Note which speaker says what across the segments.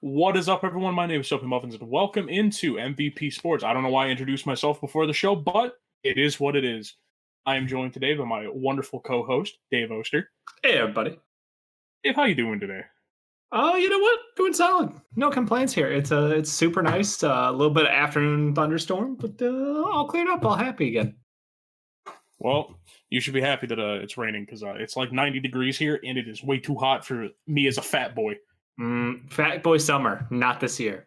Speaker 1: What is up, everyone? My name is Soapy Muffins, and welcome into MVP Sports. I don't know why I introduced myself before the show, but it is what it is. I am joined today by my wonderful co-host, Dave Oster.
Speaker 2: Hey, everybody.
Speaker 1: Dave, how you doing today?
Speaker 2: Oh, you know what? Doing solid. No complaints here. It's super nice. A little bit of afternoon thunderstorm, but all cleared up. All happy again.
Speaker 1: Well, you should be happy that it's raining because it's like 90 degrees here, and it is way too hot for me as a fat boy.
Speaker 2: Fat boy summer, not this year.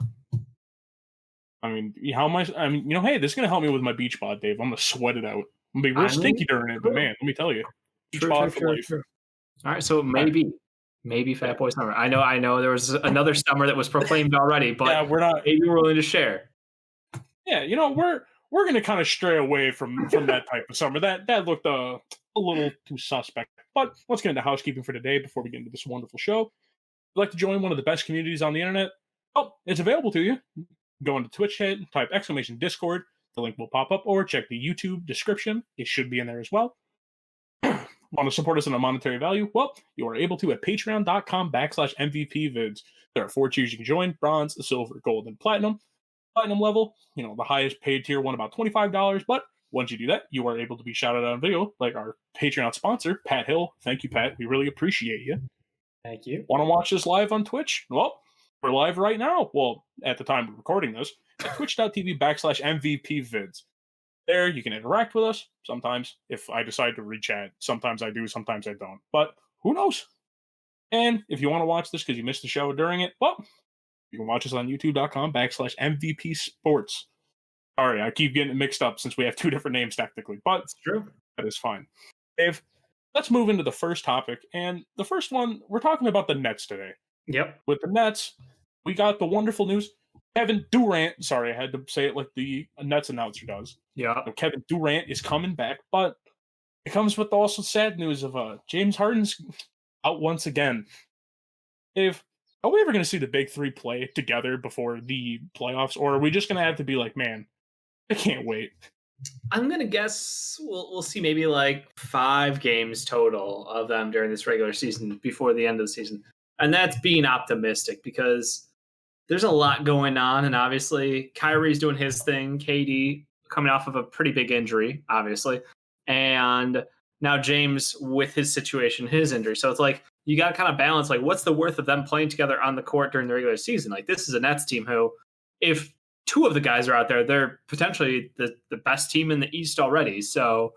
Speaker 1: I mean, how am I? I mean, hey, this is gonna help me with my beach bod, Dave. I'm gonna sweat it out. I'm gonna be real stinky during it, but man, let me tell you, beach bod for life.
Speaker 2: True. All right, so maybe fat boy summer. I know. There was another summer that was proclaimed already, but
Speaker 1: yeah, we're not.
Speaker 2: Maybe we're willing to share.
Speaker 1: Yeah, we're gonna kind of stray away from that type of summer. That looked a little too suspect. But let's get into housekeeping for today before we get into this wonderful show. If you'd like to join one of the best communities on the internet? Oh, it's available to you. Go into Twitch chat, type !Discord. The link will pop up, or check the YouTube description. It should be in there as well. Want to support us in a monetary value? Well, you are able to at patreon.com/MVPvids. There are 4 tiers you can join: bronze, silver, gold, and platinum. Platinum level, the highest paid tier one about $25, but once you do that, you are able to be shouted out on video, like our Patreon sponsor, Pat Hill. Thank you, Pat. We really appreciate you.
Speaker 2: Thank you.
Speaker 1: Want to watch this live on Twitch? Well, we're live right now. Well, at the time of recording this, at twitch.tv/MVPvids. There, you can interact with us. Sometimes, if I decide to read chat, sometimes I do, sometimes I don't. But who knows? And if you want to watch this because you missed the show during it, well, you can watch us on youtube.com/MVPsports. Sorry, I keep getting it mixed up since we have 2 different names technically, but
Speaker 2: it's true.
Speaker 1: That is fine. Dave, let's move into the first topic. And the first one, we're talking about the Nets today.
Speaker 2: Yep.
Speaker 1: With the Nets, we got the wonderful news. Kevin Durant, sorry, I had to say it like the Nets announcer does.
Speaker 2: Yeah.
Speaker 1: Kevin Durant is coming back, but it comes with also sad news of James Harden's out once again. Dave, are we ever going to see the big 3 play together before the playoffs, or are we just going to have to be like, man, I can't wait?
Speaker 2: I'm going to guess we'll see maybe like 5 games total of them during this regular season before the end of the season. And that's being optimistic because there's a lot going on. And obviously, Kyrie's doing his thing. KD coming off of a pretty big injury, obviously. And now James with his situation, his injury. So it's like, you got to kind of balance, like, what's the worth of them playing together on the court during the regular season? Like, this is a Nets team who, if 2 of the guys are out there, they're potentially the best team in the East already. So,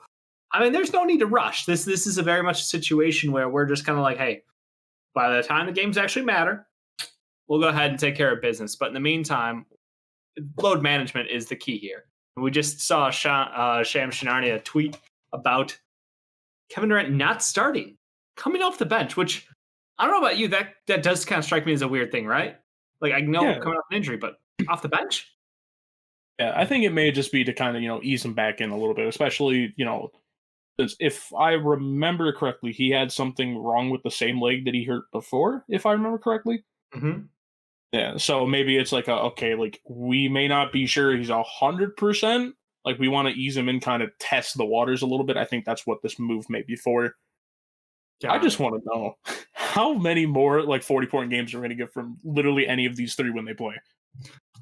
Speaker 2: I mean, there's no need to rush. This is a very much a situation where we're just kind of like, hey, by the time the games actually matter, we'll go ahead and take care of business. But in the meantime, load management is the key here. We just saw Sham Shinarnia tweet about Kevin Durant not starting, coming off the bench, which I don't know about you, that does kind of strike me as a weird thing, right? Like, I know coming off an injury, but off the bench?
Speaker 1: Yeah, I think it may just be to kind of, ease him back in a little bit, especially, if I remember correctly, he had something wrong with the same leg that he hurt before, if I remember correctly.
Speaker 2: Mm-hmm.
Speaker 1: Yeah, so maybe it's like, we may not be sure he's 100%. Like, we want to ease him in, kind of test the waters a little bit. I think that's what this move may be for. I just want to know how many more 40-point games are we going to get from literally any of these 3 when they play.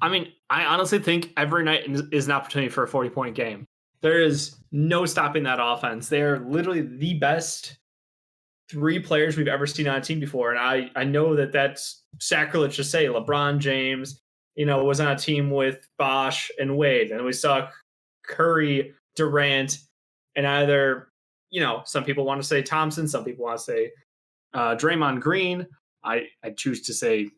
Speaker 2: I mean, I honestly think every night is an opportunity for a 40-point game. There is no stopping that offense. They're literally the best 3 players we've ever seen on a team before. And I know that that's sacrilege to say. LeBron James, was on a team with Bosh and Wade. And we saw Curry, Durant, and either, some people want to say Thompson, some people want to say Draymond Green. I choose to say,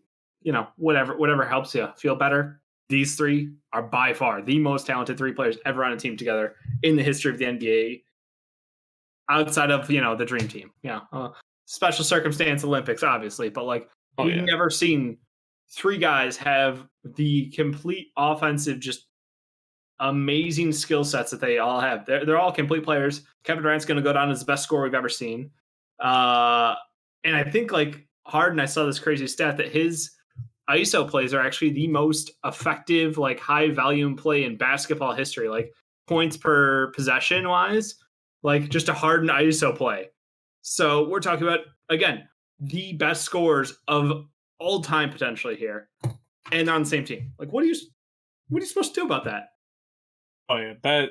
Speaker 2: whatever helps you feel better. These 3 are by far the most talented 3 players ever on a team together in the history of the NBA. Outside of, the dream team. Special circumstance Olympics, obviously. But we've never seen 3 guys have the complete offensive, just amazing skill sets that they all have. They're all complete players. Kevin Durant's going to go down as the best scorer we've ever seen. And I think Harden, I saw this crazy stat that his ISO plays are actually the most effective, high volume play in basketball history, points per possession wise, just a Harden ISO play. So we're talking about, again, the best scorers of all time potentially here. and they're on the same team. Like, what are you supposed to do about that?
Speaker 1: Oh yeah,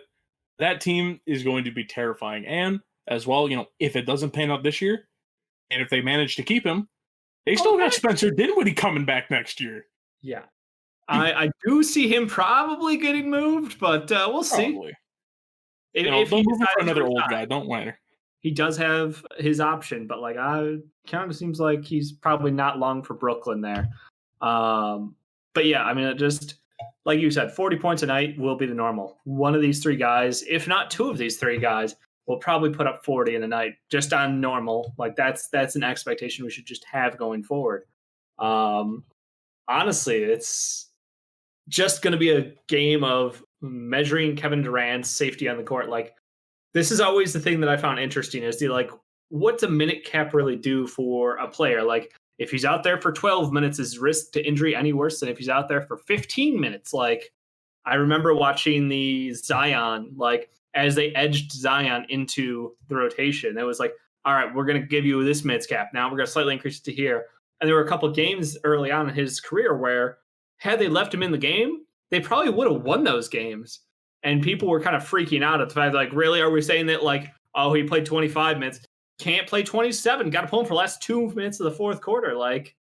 Speaker 1: that team is going to be terrifying. And as well, if it doesn't pan out this year, and if they manage to keep him, they still got
Speaker 2: Okay.
Speaker 1: Spencer Dinwiddie coming back next year.
Speaker 2: Yeah. I do see him probably getting moved, but we'll see.
Speaker 1: Probably.
Speaker 2: If
Speaker 1: They'll
Speaker 2: he
Speaker 1: move him for
Speaker 2: decides to
Speaker 1: another old
Speaker 2: resign,
Speaker 1: guy. Don't matter.
Speaker 2: he does have his option, but like I kind of seems like he's probably not long for Brooklyn there. But yeah, I mean, it just like you said, 40 points a night will be the normal. One of these three guys, if not two of these three guys, will probably put up 40 in a night just on normal. Like that's an expectation we should just have going forward. Um, Honestly, it's just going to be a game of measuring Kevin Durant's safety on the court. Like this is always the thing that I found interesting is the like, what's a minute cap really do for a player? Like if he's out there for 12 minutes, is risk to injury any worse than if he's out there for 15 minutes? Like I remember watching the Zion, like as they edged Zion into the rotation, it was like, all right, we're going to give you this minutes cap. Now we're going to slightly increase it to here. And there were a couple of games early on in his career where had they left him in the game, they probably would have won those games. And people were kind of freaking out at the fact, like, really, are we saying that, like, oh, he played 25 minutes, can't play 27, got to pull him for the last 2 minutes of the fourth quarter, like,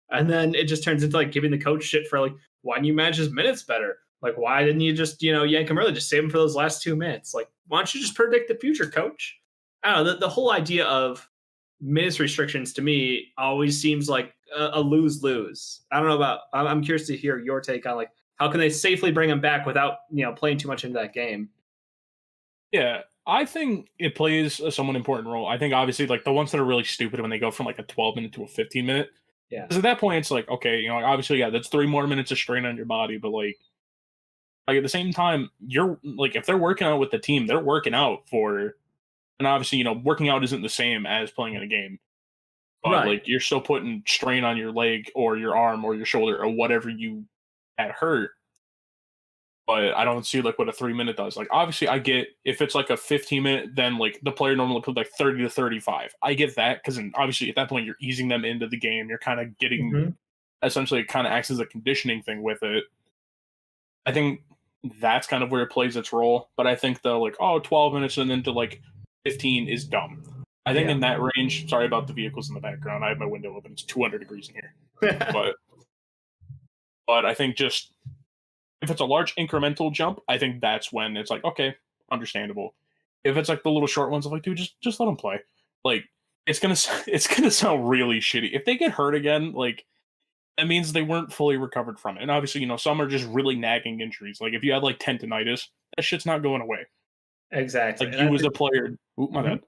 Speaker 2: and then it just turns into like giving the coach shit for like, why didn't you manage his minutes better? Like, why didn't you just yank him early, just save him for those last 2 minutes? Like, why don't you just predict the future, coach? I don't know. The whole idea of minutes restrictions to me always seems like a lose lose. I don't know about. I'm curious to hear your take on like how can they safely bring him back without playing too much into that game.
Speaker 1: Yeah, I think it plays a somewhat important role. I think obviously like the ones that are really stupid when they go from like a 12-minute to a 15-minute.
Speaker 2: Yeah.
Speaker 1: Because at that point it's like, okay, obviously yeah, that's 3 more minutes of strain on your body, but like at the same time, you're like if they're working out with the team, they're working out for, and obviously working out isn't the same as playing in a game. But
Speaker 2: Right.
Speaker 1: like you're still putting strain on your leg or your arm or your shoulder or whatever you had hurt. But I don't see like what a 3-minute does. Like obviously I get if it's like a 15-minute, then like the player normally put like 30 to 35. I get that because obviously at that point you're easing them into the game. You're kind of getting essentially it kind of acts as a conditioning thing with it. I think that's kind of where it plays its role. But I think the like 12 minutes and then to like 15 is dumb. I think in that range, sorry about the vehicles in the background. I have my window open. It's 200 degrees in here. but I think just if it's a large incremental jump, I think that's when it's like, okay, understandable. If it's like the little short ones, I'm like, dude, just let them play. Like it's gonna sound really shitty. If they get hurt again, like that means they weren't fully recovered from it. And obviously, some are just really nagging injuries. Like if you had like tendonitis, that shit's not going away.
Speaker 2: Exactly.
Speaker 1: Like you as a player, my bad.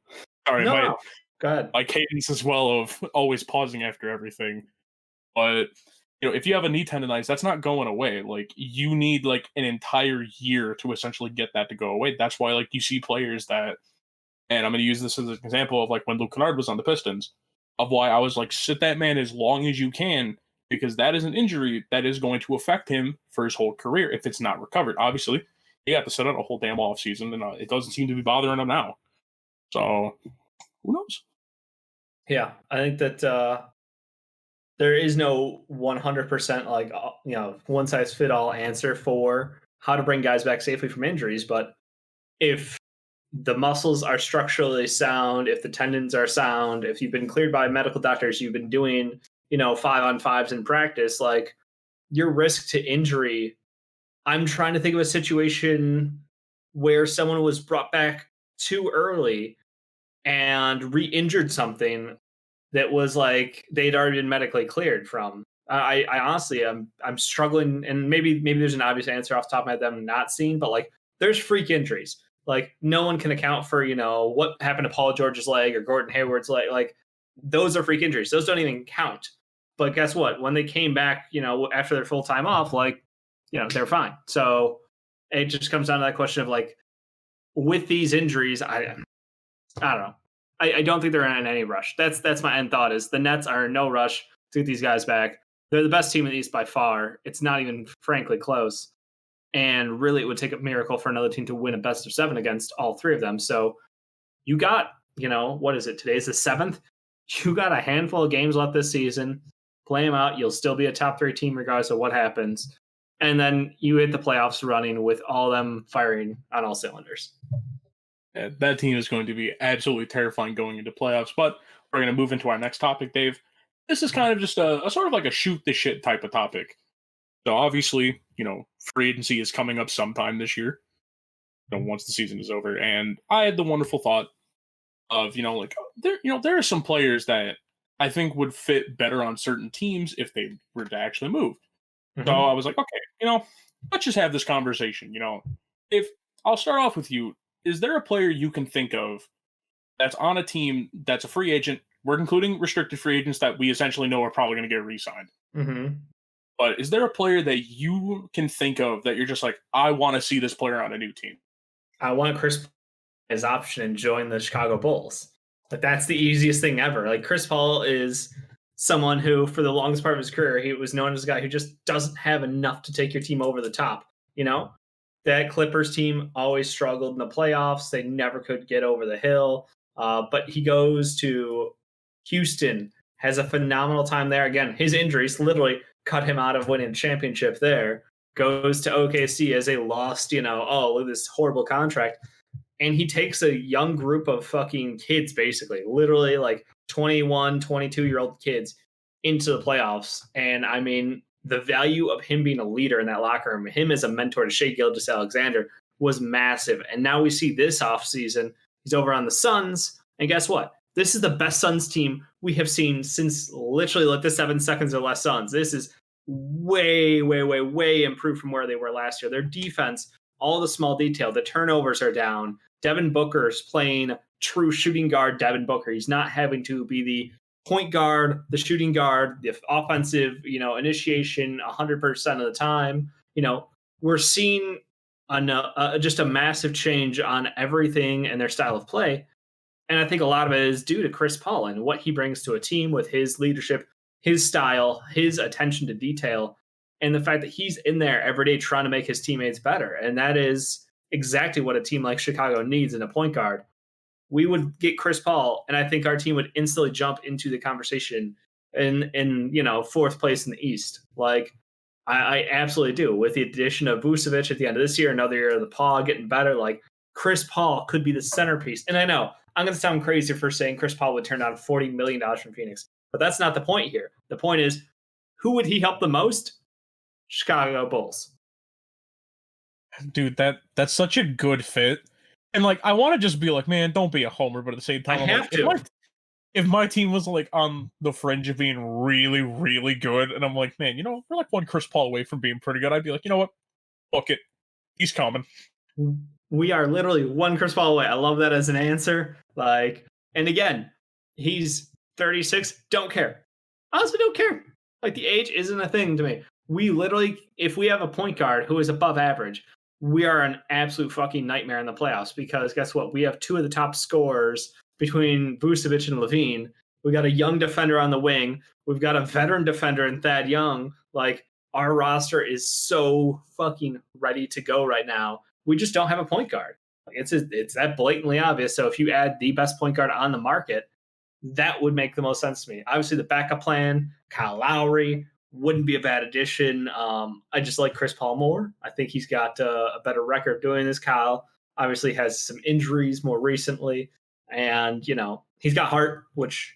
Speaker 1: Sorry,
Speaker 2: No. Go ahead.
Speaker 1: my cadence as well of always pausing after everything. But if you have a knee tendonitis, that's not going away. Like you need like an entire year to essentially get that to go away. That's why like you see players that, and I'm going to use this as an example of like when Luke Kennard was on the Pistons, of why I was like, sit that man as long as you can because that is an injury that is going to affect him for his whole career if it's not recovered. Obviously, he got to sit out a whole damn off season, and it doesn't seem to be bothering him now. So who knows?
Speaker 2: Yeah, I think that there is no 100% like one size fit all answer for how to bring guys back safely from injuries. But if the muscles are structurally sound, if the tendons are sound, if you've been cleared by medical doctors, you've been doing 5-on-5s in practice, like your risk to injury. I'm trying to think of a situation where someone was brought back too early and re-injured something that was like they'd already been medically cleared from. I honestly I'm struggling, and maybe there's an obvious answer off the top of my head that I'm not seeing, but like there's freak injuries. Like no one can account for what happened to Paul George's leg or Gordon Hayward's leg. Like those are freak injuries. Those don't even count. But guess what? When they came back, after their full time off, like they're fine. So it just comes down to that question of like with these injuries, I don't know. I don't think they're in any rush. That's my end thought is the Nets are in no rush to get these guys back. They're the best team in the East by far. It's not even frankly close. And really it would take a miracle for another team to win a best of 7 against all three of them. So you got, what is it? Today's the 7th. You got a handful of games left this season. play him out. You'll still be a top 3 team regardless of what happens. And then you hit the playoffs running with all them firing on all cylinders.
Speaker 1: That team is going to be absolutely terrifying going into playoffs. But we're going to move into our next topic, Dave. This is kind of just a sort of like a shoot the shit type of topic. So obviously, free agency is coming up sometime this year. Once the season is over, and I had the wonderful thought of there are some players that I think would fit better on certain teams if they were to actually move.
Speaker 2: Mm-hmm.
Speaker 1: So I was like, okay, let's just have this conversation. If I'll start off with you, is there a player you can think of that's on a team that's a free agent? We're including restricted free agents that we essentially know are probably going to get re-signed.
Speaker 2: Mm-hmm.
Speaker 1: But is there a player that you can think of that you're just like, I want to see this player on a new team?
Speaker 2: I want Chris his option and join the Chicago Bulls. Like, that's the easiest thing ever. Like, Chris Paul is someone who, for the longest part of his career, he was known as a guy who just doesn't have enough to take your team over the top. That Clippers team always struggled in the playoffs. They never could get over the hill. But he goes to Houston, has a phenomenal time there. Again, his injuries literally cut him out of winning a championship there. Goes to OKC as a lost, look at this horrible contract. And he takes a young group of fucking kids, basically, literally like 21, 22-year-old kids into the playoffs. And I mean, the value of him being a leader in that locker room, him as a mentor to Shai Gilgeous-Alexander, was massive. And now we see this offseason, he's over on the Suns. And guess what? This is the best Suns team we have seen since literally like the 7 seconds or less Suns. This is way, way, way, way improved from where they were last year. Their defense, all the small detail, the turnovers are down. Devin Booker's playing true shooting guard Devin Booker. He's not having to be the point guard, the shooting guard, the offensive, initiation 100% of the time. We're seeing just a massive change on everything and their style of play. And I think a lot of it is due to Chris Paul and what he brings to a team with his leadership, his style, his attention to detail, and the fact that he's in there every day trying to make his teammates better. And that is exactly what a team like Chicago needs in a point guard. We would get Chris Paul, and I think our team would instantly jump into the conversation in fourth place in the East. Like, I absolutely do. With the addition of Vucevic at the end of this year, another year of the Paul getting better, like, Chris Paul could be the centerpiece. And I know I'm going to sound crazy for saying Chris Paul would turn down $40 million from Phoenix, but that's not the point here. The point is, who would he help the most? Chicago Bulls.
Speaker 1: Dude, that's such a good fit. And like, I want to just be like, man, don't be a homer, but at the same time,
Speaker 2: I have to.
Speaker 1: If my team was like on the fringe of being really, really good, and I'm like, man, we're like one Chris Paul away from being pretty good, I'd be like, you know what? Fuck it. He's coming.
Speaker 2: We are literally one Chris Paul away. I love that as an answer. Like, and again, he's 36. Don't care. Honestly, don't care. Like, the age isn't a thing to me. We literally, if we have a point guard who is above average, we are an absolute fucking nightmare in the playoffs, because guess what? We have two of the top scorers between Vucevic and Levine. We got a young defender on the wing. We've got a veteran defender in Thad Young. Like, our roster is so fucking ready to go right now. We just don't have a point guard. Like, it's that blatantly obvious. So if you add the best point guard on the market, that would make the most sense to me. Obviously, the backup plan, Kyle Lowry, wouldn't be a bad addition. I just like Chris Paul more. I think he's got a better record doing this. Kyle obviously has some injuries more recently. And, he's got heart, which,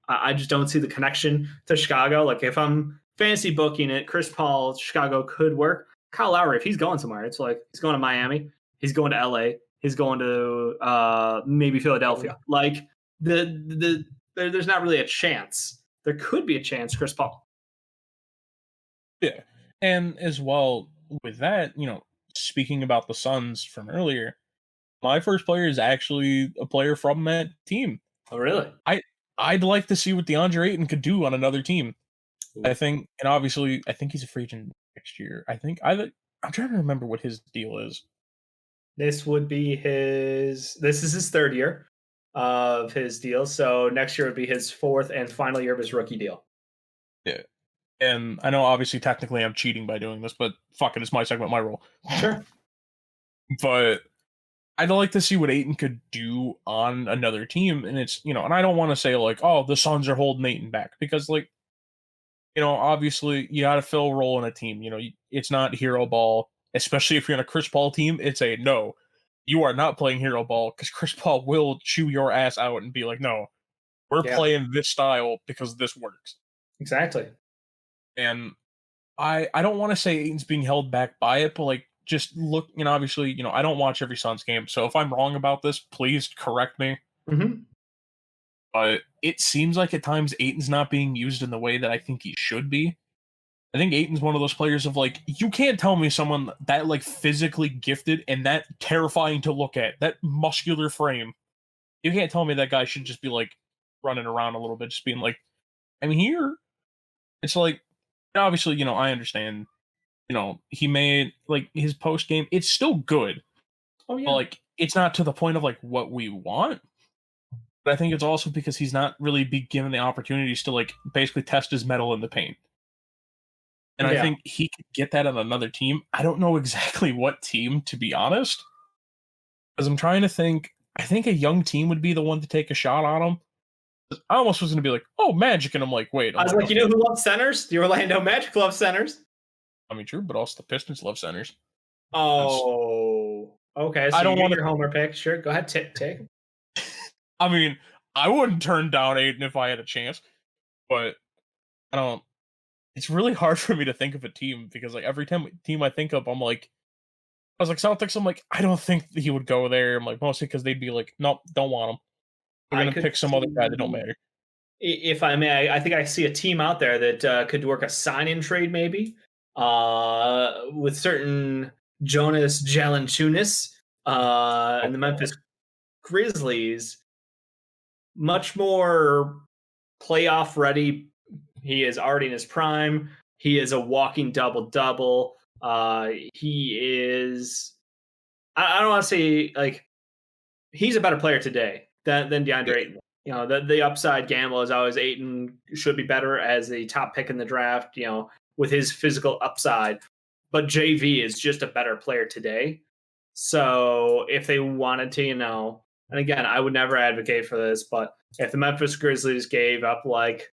Speaker 2: I just don't see the connection to Chicago. Like, if I'm fantasy booking it, Chris Paul, Chicago could work. Kyle Lowry, if he's going somewhere, it's like he's going to Miami, he's going to LA, he's going to maybe Philadelphia. Like, there's not really a chance. There could be a chance, Chris Paul.
Speaker 1: Yeah. And as well with that, speaking about the Suns from earlier, my first player is actually a player from that team.
Speaker 2: Oh, really?
Speaker 1: I'd like to see what DeAndre Ayton could do on another team. I think, and obviously, I think he's a free agent next year. I'm trying to remember what his deal is.
Speaker 2: This is his third year of his deal. So next year would be his fourth and final year of his rookie deal.
Speaker 1: Yeah. And I know, obviously, technically I'm cheating by doing this, but fuck it, it's my segment, my role.
Speaker 2: Sure.
Speaker 1: But I'd like to see what Ayton could do on another team. And it's, and I don't want to say like, oh, the Suns are holding Ayton back, because like, obviously you got to fill a role in a team. It's not hero ball, especially if you're in a Chris Paul team. It's a no, you are not playing hero ball because Chris Paul will chew your ass out and be like, no, we're
Speaker 2: Yeah,
Speaker 1: playing this style because this works.
Speaker 2: exactly.
Speaker 1: And I don't want to say Aiton's being held back by it, but like just look, obviously, I don't watch every Suns game, so if I'm wrong about this, please correct me.
Speaker 2: Hmm.
Speaker 1: But it seems like at times Aiton's not being used in the way that I think he should be. I think Aiton's one of those players of like, you can't tell me someone that like physically gifted and that terrifying to look at, that muscular frame. You can't tell me that guy should just be like running around a little bit, just being like, I'm here. It's like, obviously, I understand, he made like his post game, it's still good,
Speaker 2: Oh
Speaker 1: but
Speaker 2: yeah,
Speaker 1: like, it's not to the point of like what we want. But I think it's also because he's not really be given the opportunities to like basically test his metal in the paint. And I
Speaker 2: yeah.
Speaker 1: think he could get that on another team. I don't know exactly what team, to be honest, because I'm trying to think. I think a young team would be the one to take a shot on him. I almost was going to be like, oh, Magic. And I'm like, wait.
Speaker 2: I
Speaker 1: I'm
Speaker 2: was
Speaker 1: like,
Speaker 2: like, you know who loves centers? The Orlando Magic love centers.
Speaker 1: I mean, true, but also the Pistons love centers.
Speaker 2: Oh, okay.
Speaker 1: I
Speaker 2: So you
Speaker 1: don't
Speaker 2: get
Speaker 1: want
Speaker 2: your
Speaker 1: to.
Speaker 2: homer pick. Sure, go ahead. Take.
Speaker 1: I mean, I wouldn't turn down Aiden if I had a chance, but I don't. It's really hard for me to think of a team because like every team I think of, I'm like, I was like Celtics. I'm like, I don't think he would go there. I'm like mostly because they'd be like, nope, don't want him. We're
Speaker 2: I
Speaker 1: gonna
Speaker 2: could
Speaker 1: pick some other guy that don't
Speaker 2: see,
Speaker 1: matter.
Speaker 2: if I may, I think I see a team out there that could work a sign-in trade maybe with certain Jonas Valanciunas
Speaker 1: Oh
Speaker 2: and the
Speaker 1: God.
Speaker 2: Memphis Grizzlies. Much more playoff ready. He is already in his prime. He is a walking double double. He is. I don't want to say like he's a better player today than
Speaker 1: Yeah.
Speaker 2: DeAndre Ayton. The upside gamble is always Ayton should be better as a top pick in the draft. With his physical upside, but JV is just a better player today. So if they wanted to, and again, I would never advocate for this, but if the Memphis Grizzlies gave up like,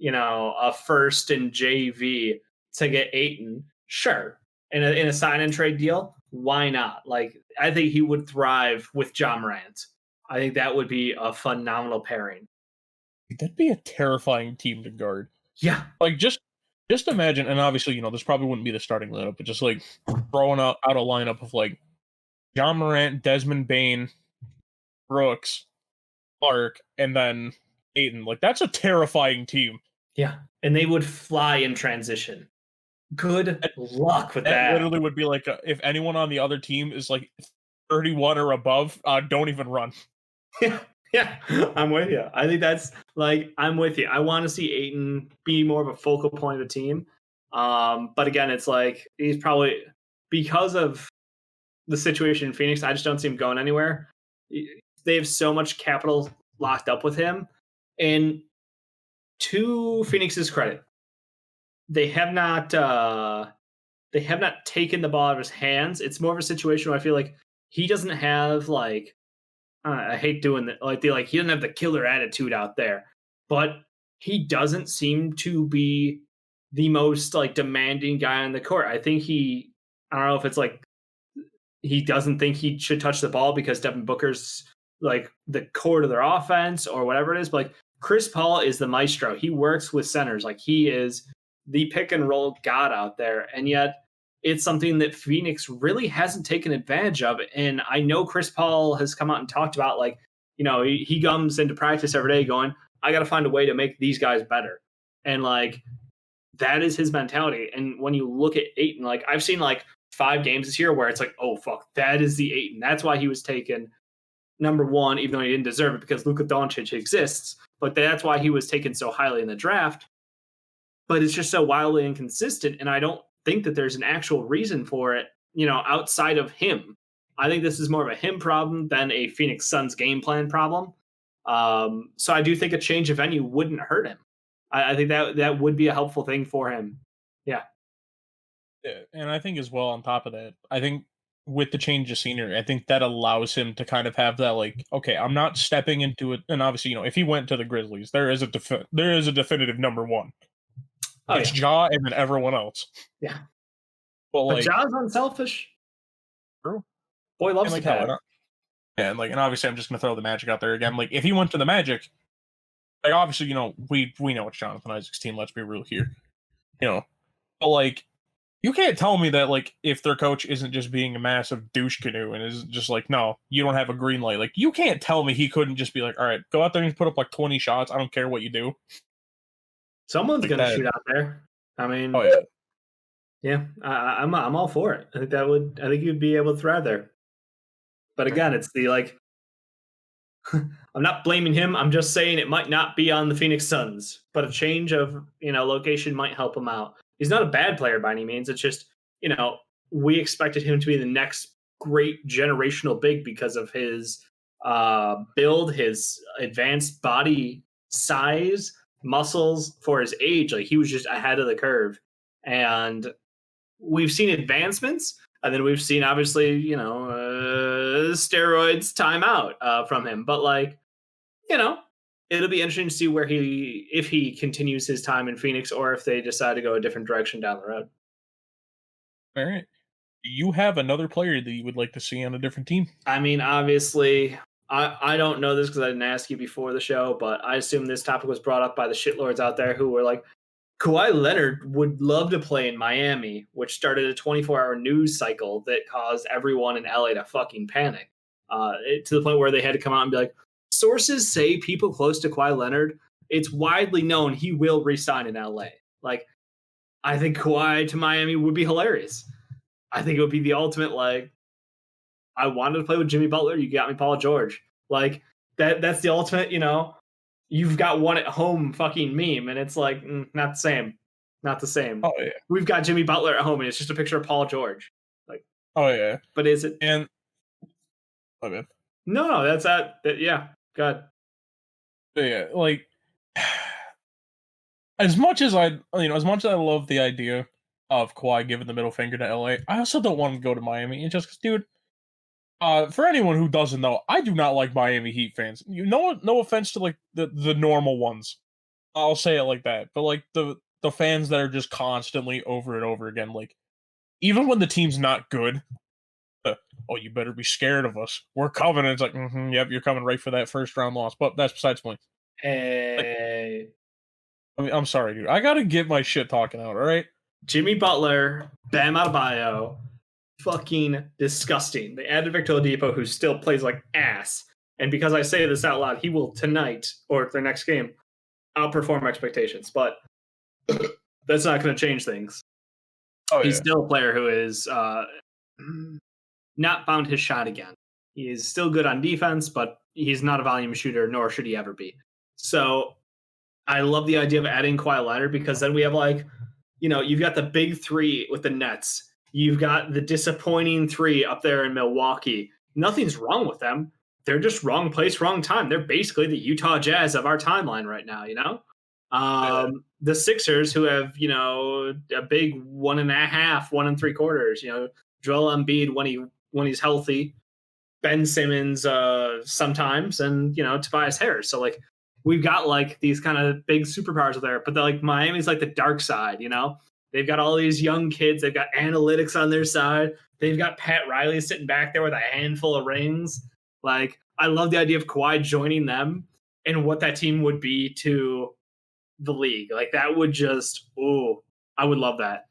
Speaker 2: a first in JV to get Aiton, sure. In a sign and trade deal, why not? Like, I think he would thrive with Ja Morant. I think that would be a phenomenal pairing.
Speaker 1: That'd be a terrifying team to guard.
Speaker 2: Yeah.
Speaker 1: Like just imagine, and obviously, this probably wouldn't be the starting lineup, but just like throwing out a lineup of like John Morant, Desmond Bain, Brooks, Clark, and then Aiton. Like that's a terrifying team.
Speaker 2: Yeah. And they would fly in transition. Good
Speaker 1: That,
Speaker 2: luck with
Speaker 1: that
Speaker 2: that.
Speaker 1: literally would be like if anyone on the other team is like 31 or above, don't even run.
Speaker 2: Yeah, yeah, I'm with you. I think that's like I'm with you. I want to see Aiton be more of a focal point of the team. But again, it's like he's probably because of the situation in Phoenix. I just don't see him going anywhere. They have so much capital locked up with him, and to Phoenix's credit, they have not taken the ball out of his hands. It's more of a situation where I feel like he doesn't have like I hate doing that. He doesn't have the killer attitude out there, but he doesn't seem to be the most like demanding guy on the court. I think I don't know if it's like he doesn't think he should touch the ball because Devin Booker's like the core to their offense or whatever it is. But like Chris Paul is the maestro. He works with centers. Like he is the pick and roll god out there. And yet it's something that Phoenix really hasn't taken advantage of. And I know Chris Paul has come out and talked about like, he comes into practice every day going, I got to find a way to make these guys better. And like, that is his mentality. And when you look at Ayton, like I've seen like 5 games this year where it's like, oh fuck, that is the Ayton. That's why he was taken number 1, even though he didn't deserve it because Luka Doncic exists. But that's why he was taken so highly in the draft. But it's just so wildly inconsistent. And I don't think that there's an actual reason for it, outside of him. I think this is more of a him problem than a Phoenix Suns game plan problem. So I do think a change of venue wouldn't hurt him. I think that would be a helpful thing for him. Yeah.
Speaker 1: Yeah, and I think as well on top of that, I think with the change of scenery, I think that allows him to kind of have that like, okay, I'm not stepping into it. And obviously, if he went to the Grizzlies, there is a definitive number 1.
Speaker 2: Oh,
Speaker 1: It's
Speaker 2: yeah.
Speaker 1: Ja and then everyone else.
Speaker 2: Yeah.
Speaker 1: But
Speaker 2: But
Speaker 1: like,
Speaker 2: Ja's unselfish.
Speaker 1: true.
Speaker 2: Boy
Speaker 1: And
Speaker 2: loves to
Speaker 1: like hell,
Speaker 2: pass.
Speaker 1: and obviously I'm just gonna throw the Magic out there again. Like if he went to the Magic, like obviously we know it's Jonathan Isaac's team. Let's be real here, but like you can't tell me that like if their coach isn't just being a massive douche canoe and is just like, no, you don't have a green light. Like you can't tell me he couldn't just be like, all right, go out there and put up like 20 shots. I don't care what you do.
Speaker 2: Someone's
Speaker 1: Like
Speaker 2: gonna
Speaker 1: that.
Speaker 2: shoot out there. I mean,
Speaker 1: Oh yeah.
Speaker 2: yeah, I'm all for it. I think you'd be able to thrive there. But again, it's the like I'm not blaming him. I'm just saying it might not be on the Phoenix Suns, but a change of location might help him out. He's not a bad player by any means. It's just we expected him to be the next great generational big because of his build, his advanced body size, muscles for his age. Like he was just ahead of the curve, and we've seen advancements. And then we've seen, obviously, steroids timeout from him. But like, it'll be interesting to see if he continues his time in Phoenix or if they decide to go a different direction down the road.
Speaker 1: All right. You have another player that you would like to see on a different team?
Speaker 2: I mean, obviously, I don't know this because I didn't ask you before the show, but I assume this topic was brought up by the shitlords out there who were like, Kawhi Leonard would love to play in Miami, which started a 24-hour news cycle that caused everyone in LA to fucking panic to the point where they had to come out and be like, sources say people close to Kawhi Leonard, it's widely known he will re-sign in LA. Like, I think Kawhi to Miami would be hilarious. I think it would be the ultimate, like, I wanted to play with Jimmy Butler, you got me Paul George. Like, that's the ultimate, you've got one at home fucking meme, and it's like not the same, not the same.
Speaker 1: Oh yeah.
Speaker 2: We've got Jimmy Butler at home, and it's just a picture of Paul George. Like,
Speaker 1: oh yeah.
Speaker 2: But is it?
Speaker 1: And oh man.
Speaker 2: No, that's that. Yeah, good.
Speaker 1: Yeah, like as much as I love the idea of Kawhi giving the middle finger to LA, I also don't want him to go to Miami. And just because, dude, for anyone who doesn't know, I do not like Miami Heat fans. No offense to like the normal ones. I'll say it like that. But like the fans that are just constantly over and over again, like even when the team's not good, oh, you better be scared of us. We're coming. And it's like, yep, you're coming right for that first round loss. But that's besides the point.
Speaker 2: Hey,
Speaker 1: I mean, I'm sorry, dude. I gotta get my shit talking out. All right.
Speaker 2: Jimmy Butler, Bam Adebayo, fucking disgusting. They added Victor Oladipo, who still plays like ass. And because I say this out loud, he will tonight or their next game outperform expectations. But that's not going to change things.
Speaker 1: Oh,
Speaker 2: He's still a player who is not found his shot again. He is still good on defense, but he's not a volume shooter, nor should he ever be. So I love the idea of adding Kawhi Leonard because then we have you've got the big three with the Nets. You've got the disappointing three up there in Milwaukee. Nothing's wrong with them. They're just wrong place, wrong time. They're basically the Utah Jazz of our timeline right now, The Sixers, who have, a big 1.5, 1 3/4, Joel Embiid when he's healthy, Ben Simmons sometimes, and, Tobias Harris. So, we've got, these kind of big superpowers there, but, Miami's, the dark side, They've got all these young kids. They've got analytics on their side. They've got Pat Riley sitting back there with a handful of rings. I love the idea of Kawhi joining them and what that team would be to the league. That would just, I would love that.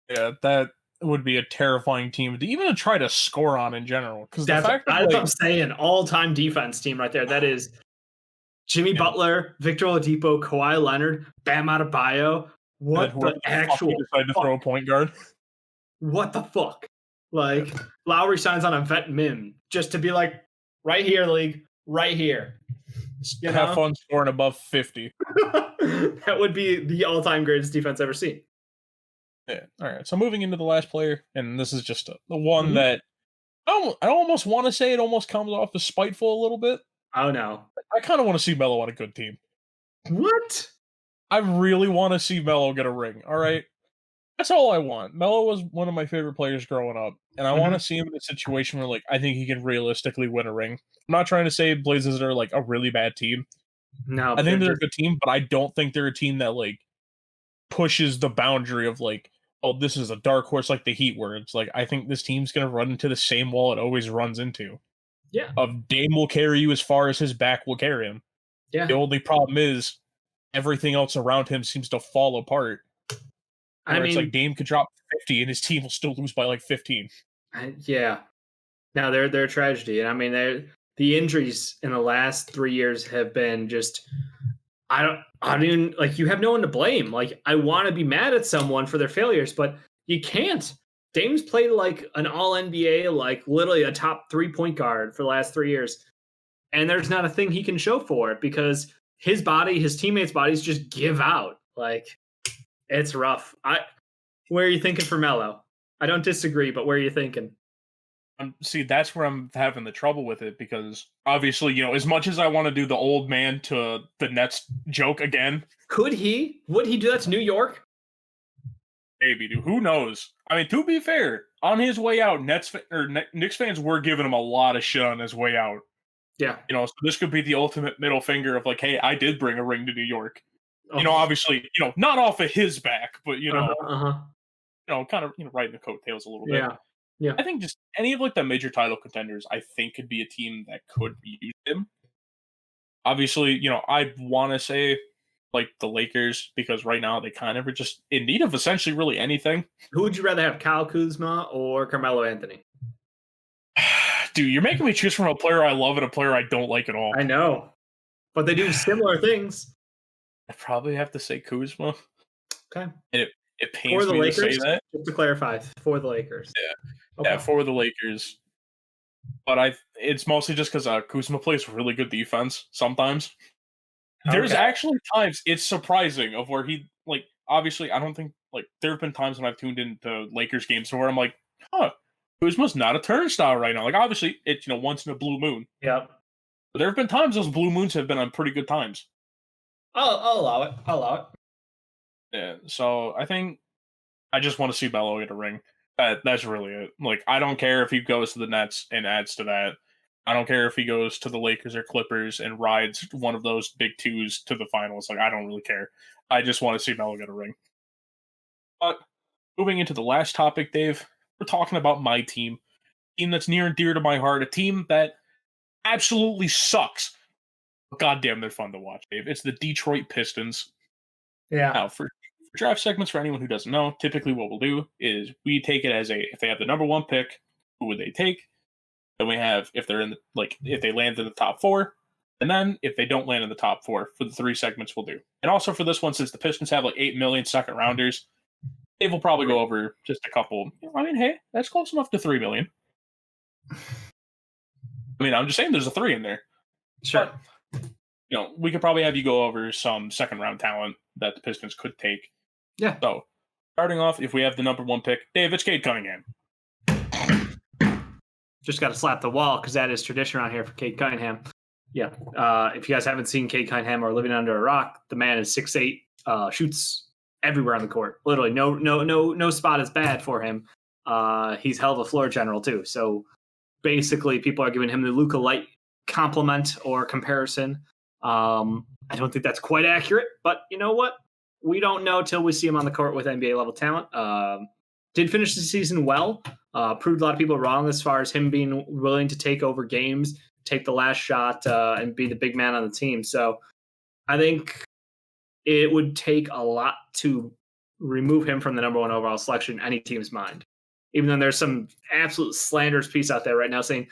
Speaker 1: Yeah, that would be a terrifying team to even try to score on in general. Because
Speaker 2: that's what I'm saying. All-time defense team right there. That is Jimmy Butler, Victor Oladipo, Kawhi Leonard, Bam Adebayo. What the actual
Speaker 1: decide to throw a point guard?
Speaker 2: What the fuck? Lowry signs on a vet min just to be right here, league, right here.
Speaker 1: Have fun scoring above 50.
Speaker 2: That would be the all-time greatest defense ever seen.
Speaker 1: Yeah. All right. So moving into the last player, and this is just the one that I almost want to say it almost comes off as spiteful a little bit.
Speaker 2: Oh no!
Speaker 1: I kind of want to see Melo on a good team.
Speaker 2: What?
Speaker 1: I really want to see Melo get a ring. All right. That's all I want. Melo was one of my favorite players growing up, and I want to see him in a situation where, I think he can realistically win a ring. I'm not trying to say Blazers are, a really bad team.
Speaker 2: No.
Speaker 1: I think they're a good team, but I don't think they're a team that, pushes the boundary of like, oh, this is a dark horse like the Heat, where it's like, I think this team's going to run into the same wall it always runs into.
Speaker 2: Yeah.
Speaker 1: Of Dame will carry you as far as his back will carry him.
Speaker 2: Yeah.
Speaker 1: The only problem is everything else around him seems to fall apart.
Speaker 2: I mean,
Speaker 1: it's like Dame could drop 50 and his team will still lose by like 15.
Speaker 2: Yeah. Now they're a tragedy, and I mean the injuries in the last 3 years have been just. I don't even like. You have no one to blame. Like, I want to be mad at someone for their failures, but you can't. Dame's played like an All NBA, like literally a top 3-point guard for the last 3 years, and there's not a thing he can show for it because his body, his teammates' bodies just give out. Like, it's rough. Where are you thinking for Melo? I don't disagree, but where are you thinking?
Speaker 1: See, that's where I'm having the trouble with it because obviously, as much as I want to do the old man to the Nets joke again,
Speaker 2: would he do that to New York?
Speaker 1: Maybe, dude. Who knows? I mean, to be fair, on his way out, Knicks fans were giving him a lot of shit on his way out.
Speaker 2: Yeah,
Speaker 1: so this could be the ultimate middle finger of like, hey, I did bring a ring to New York.
Speaker 2: Oh.
Speaker 1: Obviously, not off of his back, but kind of riding the coattails a little bit.
Speaker 2: Yeah.
Speaker 1: I think just any of like the major title contenders, I think could be a team that could use him. Obviously, I want to say like the Lakers because right now they kind of are just in need of essentially really anything.
Speaker 2: Who would you rather have, Kyle Kuzma or Carmelo Anthony?
Speaker 1: Dude, you're making me choose from a player I love and a player I don't like at all.
Speaker 2: I know, but they do similar things.
Speaker 1: I probably have to say Kuzma.
Speaker 2: Okay.
Speaker 1: And it pains me to say that.
Speaker 2: Just to clarify, for the Lakers.
Speaker 1: Yeah.
Speaker 2: Okay.
Speaker 1: Yeah, for the Lakers. But it's mostly just because Kuzma plays really good defense sometimes. There's actually times it's surprising of where he, like, obviously, I don't think, like, there have been times when I've tuned into Lakers games where I'm like, Kuzma's not a turnstile right now. Like, obviously, it's, once in a blue moon.
Speaker 2: Yep.
Speaker 1: But there have been times those blue moons have been on pretty good times.
Speaker 2: I'll allow it.
Speaker 1: Yeah, so I think I just want to see Melo get a ring. That's really it. Like, I don't care if he goes to the Nets and adds to that. I don't care if he goes to the Lakers or Clippers and rides one of those big twos to the finals. Like, I don't really care. I just want to see Melo get a ring. But moving into the last topic, Dave, we're talking about my team. A team that's near and dear to my heart. A team that absolutely sucks. But goddamn, they're fun to watch, Dave. It's the Detroit Pistons.
Speaker 2: Yeah.
Speaker 1: Now, for draft segments, for anyone who doesn't know, typically what we'll do is we take it as if they have the number one pick, who would they take? Then we have if they're in if they land in the top 4, and then if they don't land in the top 4 for the 3 segments we'll do. And also for this one, since the Pistons have like 8 million second rounders, Dave will probably go over just a couple. I mean, hey, that's close enough to 3 million. I mean, I'm just saying there's a 3 in there.
Speaker 2: Sure.
Speaker 1: But, we could probably have you go over some second round talent that the Pistons could take.
Speaker 2: Yeah.
Speaker 1: So, starting off, if we have the number 1 pick, Dave, it's Cade Cunningham.
Speaker 2: Just got to slap the wall because that is tradition around here for Cade Cunningham. Yeah. If you guys haven't seen Cade Cunningham or living under a rock, the man is 6'8", shoots everywhere on the court. Literally, no spot is bad for him. He's hell of a floor general too. So basically, people are giving him the Luka Light compliment or comparison. I don't think that's quite accurate, but you know what? We don't know till we see him on the court with NBA level talent. Did finish the season well. Proved a lot of people wrong as far as him being willing to take over games, take the last shot, and be the big man on the team. So I think it would take a lot to remove him from the number 1 overall selection in any team's mind. Even though there's some absolute slanderous piece out there right now saying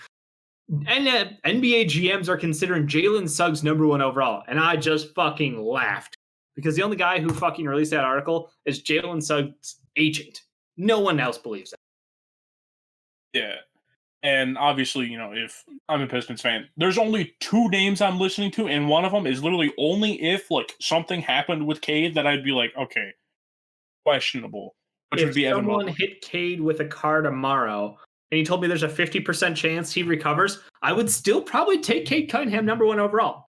Speaker 2: NBA GMs are considering Jalen Suggs number 1 overall. And I just fucking laughed because the only guy who fucking released that article is Jalen Suggs' agent. No one else believes that.
Speaker 1: Yeah. And obviously, if I'm a Pistons fan, there's only 2 names I'm listening to, and one of them is literally only if like something happened with Cade that I'd be like, okay, questionable. Which would be Evan
Speaker 2: someone
Speaker 1: Mobley.
Speaker 2: hit Cade with a car tomorrow, and he told me there's a 50% chance he recovers, I would still probably take Cade Cunningham number 1 overall.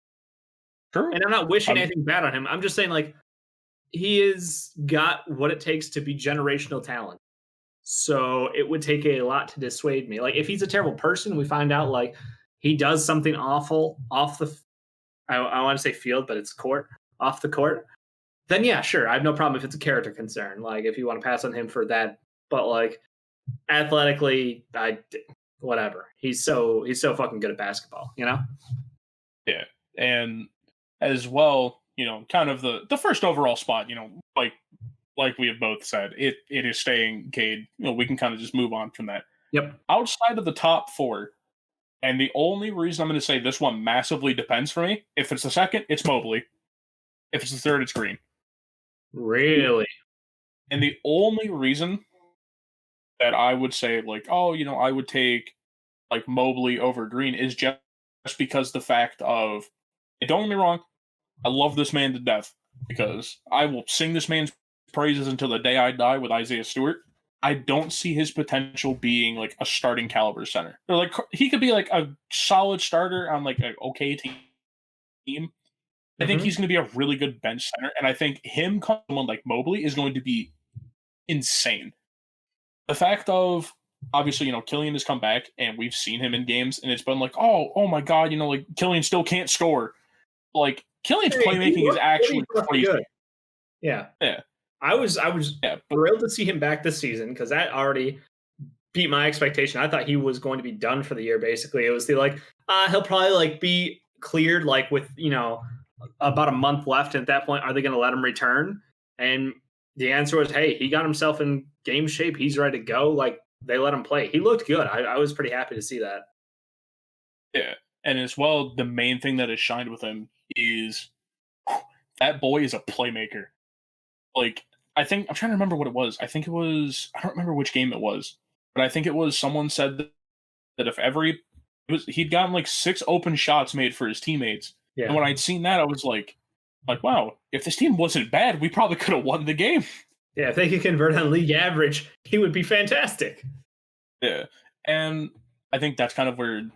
Speaker 1: True.
Speaker 2: And I'm not wishing anything bad on him. I'm just saying, like, he has got what it takes to be generational talent. So it would take a lot to dissuade me. Like, if he's a terrible person, we find out, like, he does something awful off the, I want to say field, but it's court, off the court. then yeah, sure. I have no problem if it's a character concern. Like if you want to pass on him for that, but like athletically, whatever. He's so fucking good at basketball, you know?
Speaker 1: Yeah. And as well, kind of the first overall spot, like we have both said, it is staying Cade. We can kind of just move on from that.
Speaker 2: Yep.
Speaker 1: Outside of the top four, and the only reason I'm going to say this one massively depends for me, if it's the second, it's Mobley. If it's the third, it's Green.
Speaker 2: Really?
Speaker 1: And the only reason that I would say, like, I would take like Mobley over Green is just because the fact of, and don't get me wrong, I love this man to death because I will sing this man's praises until the day I die with Isaiah Stewart. I don't see his potential being like a starting caliber center. Or like he could be like a solid starter on like an okay team. I think he's going to be a really good bench center, and I think him someone like Mobley is going to be insane. The fact of obviously, Killian has come back and we've seen him in games, and it's been like, oh my god, like Killian still can't score. Like Killian's playmaking is actually crazy. Good.
Speaker 2: Yeah.
Speaker 1: Yeah.
Speaker 2: I was thrilled to see him back this season because that already beat my expectation. I thought he was going to be done for the year. Basically, it was the like he'll probably like be cleared like with about a month left. And at that point, are they going to let him return? And the answer was, hey, he got himself in game shape. He's ready to go. Like they let him play. He looked good. I was pretty happy to see that.
Speaker 1: Yeah, and as well, the main thing that has shined with him is that boy is a playmaker. Like, I think, I'm trying to remember what it was. I think it was, I don't remember which game it was, but I think it was someone said that if he'd gotten like 6 open shots made for his teammates. Yeah. And when I'd seen that, I was like, wow, if this team wasn't bad, we probably could have won the game.
Speaker 2: Yeah, if they could convert on league average, he would be fantastic.
Speaker 1: Yeah. And I think that's kind of where, and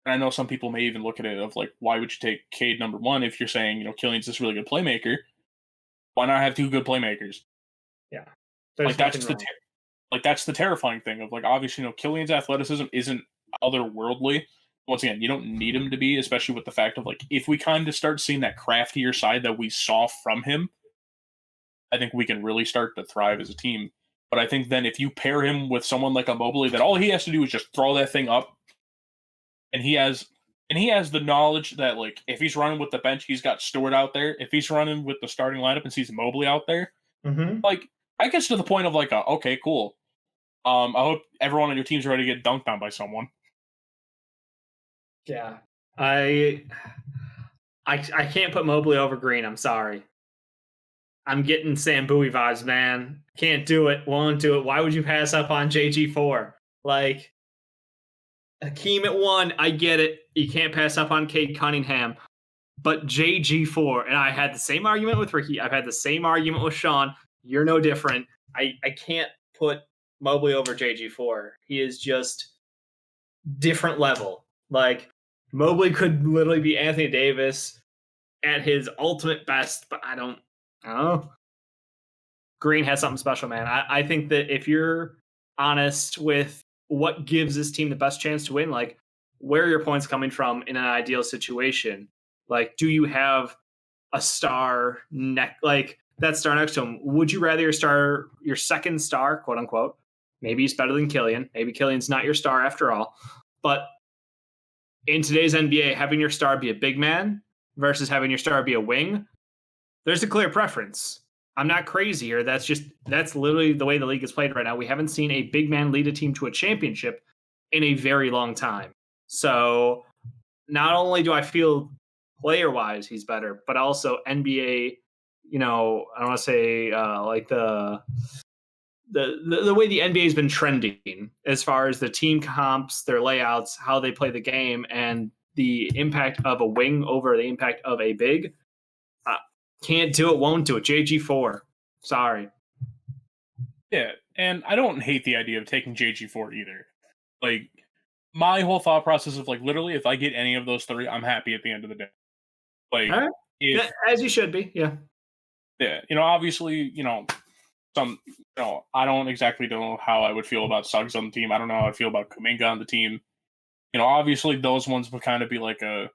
Speaker 1: I know some people may even look at it of like, why would you take Cade number 1 if you're saying, Killian's this really good playmaker? Why not have 2 good playmakers?
Speaker 2: Yeah.
Speaker 1: Like that's the terrifying thing of like, obviously, Killian's athleticism isn't otherworldly. Once again, you don't need him to be, especially with the fact of like, if we kind of start seeing that craftier side that we saw from him, I think we can really start to thrive as a team. But I think then if you pair him with someone like a Mobley, that all he has to do is just throw that thing up, and he has the knowledge that like if he's running with the bench, he's got Stewart out there. If he's running with the starting lineup and sees Mobley out there, like I guess to the point of like, okay, cool. I hope everyone on your team's ready to get dunked on by someone.
Speaker 2: Yeah, I can't put Mobley over Green. I'm sorry. I'm getting Sam Bowie vibes, man. Can't do it. Won't do it. Why would you pass up on JG4? Like, Hakeem at 1, I get it. You can't pass up on Cade Cunningham. But JG4, and I had the same argument with Ricky. I've had the same argument with Sean. You're no different. I can't put Mobley over JG4. He is just different level. Like, Mobley could literally be Anthony Davis at his ultimate best, but I don't know. Green has something special, man. I think that if you're honest with what gives this team the best chance to win, like where are your points coming from in an ideal situation? Like, do you have a star like that star next to him? Would you rather your second star, quote unquote, maybe he's better than Killian. Maybe Killian's not your star after all. But in today's NBA, having your star be a big man versus having your star be a wing, there's a clear preference. I'm not crazy here. That's literally the way the league is played right now. We haven't seen a big man lead a team to a championship in a very long time. So not only do I feel player-wise he's better, but also NBA, I don't want to say like the way the NBA has been trending as far as the team comps, their layouts, how they play the game, and the impact of a wing over the impact of a big. Can't do it, won't do it. JG4. Sorry.
Speaker 1: Yeah, and I don't hate the idea of taking JG4 either. Like, my whole thought process of, like, literally, if I get any of those 3, I'm happy at the end of the day. Like,
Speaker 2: right. As you should be, yeah.
Speaker 1: Yeah, obviously, I don't exactly know how I would feel about Suggs on the team. I don't know how I feel about Kuminga on the team. Obviously, those ones would kind of be like a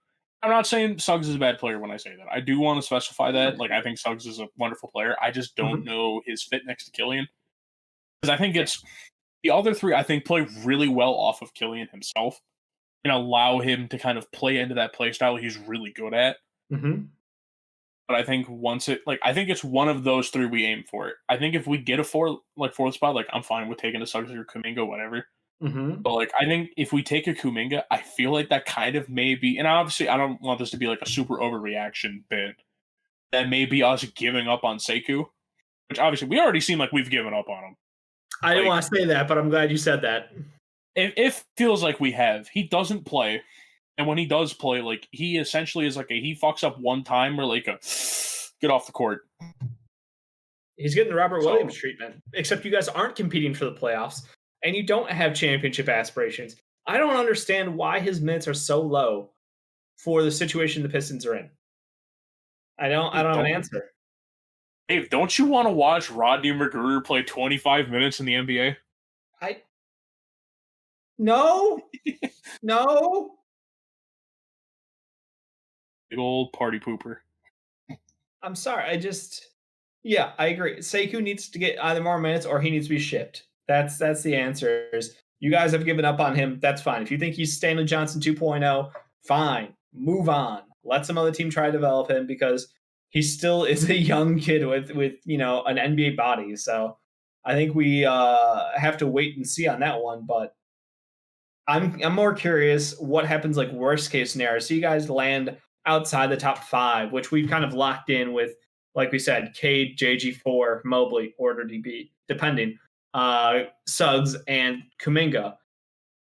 Speaker 1: I'm not saying Suggs is a bad player when I say that. I do want to specify that. Like, I think Suggs is a wonderful player. I just don't
Speaker 2: Mhm.
Speaker 1: know his fit next to Killian. Because I think it's the other three, I think, play really well off of Killian himself and allow him to kind of play into that play style he's really good at.
Speaker 2: Mhm.
Speaker 1: But I think I think it's one of those three we aim for it. I think if we get a fourth spot, like, I'm fine with taking a Suggs or Kuminga, whatever.
Speaker 2: Mhm.
Speaker 1: But like, I think if we take a Kuminga, I feel like that kind of may be, and obviously I don't want this to be like a super overreaction bit. That may be us giving up on Sekou, which obviously we already seem like we've given up on him.
Speaker 2: I didn't
Speaker 1: Like,
Speaker 2: want to say that, but I'm glad you said that.
Speaker 1: it feels like we have. He doesn't play, and when he does play, like, he essentially is like he fucks up one time or like a get off the court.
Speaker 2: He's getting the Robert
Speaker 1: So
Speaker 2: Williams treatment, except you guys aren't competing for the playoffs and you don't have championship aspirations. I don't understand why his minutes are so low for the situation the Pistons are in. I don't have an
Speaker 1: don't
Speaker 2: answer.
Speaker 1: Dave, don't you want to watch Rodney McGruder play 25 minutes in the NBA?
Speaker 2: I no, no.
Speaker 1: Big old party pooper.
Speaker 2: I'm sorry. Yeah, I agree. Sekou needs to get either more minutes or he needs to be shipped. That's the answers. You guys have given up on him. That's fine. If you think he's Stanley Johnson 2.0, fine. Move on. Let some other team try to develop him because he still is a young kid with an NBA body. So I think we have to wait and see on that one. But I'm more curious what happens like worst case scenario. So you guys land outside the top five, which we've kind of locked in with, like we said, Cade, JG4, Mobley, Order DB, depending, Suggs and Kuminga.